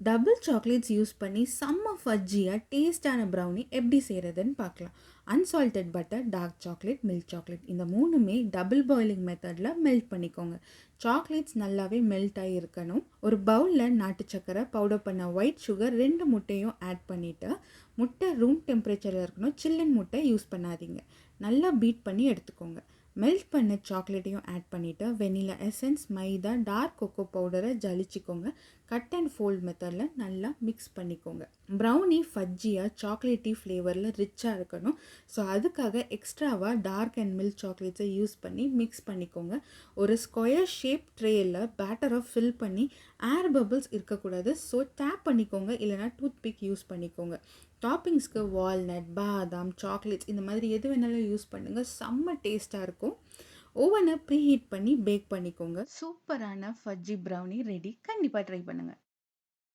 Double chocolates use பண்ணி செம்ம ஃபஜ்ஜியாக டேஸ்டான ப்ரௌனி எப்படி செய்கிறதுன்னு பார்க்கலாம். Unsalted butter, dark chocolate, milk chocolate இந்த மூணுமே டபுள் பாயிலிங் மெத்தடில் மெல்ட் பண்ணிக்கோங்க. சாக்லேட்ஸ் நல்லாவே மெல்ட் ஆகி இருக்கணும். ஒரு பவுலில் நாட்டு சக்கரை, பவுடர் பண்ண ஒயிட் சுகர், 2 முட்டையும் ஆட் பண்ணிவிட்டு முட்டை ரூம் டெம்பரேச்சரில் இருக்கணும். சில்லுன்னு முட்டை யூஸ் பண்ணாதீங்க. நல்லா பீட் பண்ணி எடுத்துக்கோங்க. மெல்ட் பண்ண சாக்லேட்டையும் ஆட் பண்ணிவிட்டு வெனிலா எசன்ஸ், மைதா, டார்க் கொக்கோ பவுடரை ஜலிச்சிக்கோங்க. கட் அண்ட் ஃபோல்ட் மெத்தடில் நல்லா மிக்ஸ் பண்ணிக்கோங்க. ப்ரௌனி ஃபஜ்ஜியாக சாக்லேட்டி ஃப்ளேவரில் ரிச்சாக இருக்கணும். ஸோ அதுக்காக எக்ஸ்ட்ராவாக டார்க் அண்ட் மில்க் சாக்லேட்ஸை யூஸ் பண்ணி மிக்ஸ் பண்ணிக்கோங்க. ஒரு ஸ்கொயர் ஷேப் ட்ரேயில் பேட்டரை ஃபில் பண்ணி ஏர் பபிள்ஸ் இருக்கக்கூடாது. ஸோ டேப் பண்ணிக்கோங்க, இல்லைனா டூத் பிக் யூஸ் பண்ணிக்கோங்க. டாப்பிங்ஸ்க்கு வால்நட், பாதாம், சாக்லேட்ஸ் இந்த மாதிரி எது வேணாலும் யூஸ் பண்ணுங்கள். செம்ம டேஸ்ட்டாக இருக்கும். ஓவனை ப்ரீ ஹீட் பண்ணி பேக் பண்ணிக்கோங்க. சூப்பரான ஃபஜ்ஜி ப்ரௌனி ரெடி. கண்டிப்பாக ட்ரை பண்ணுங்கள்.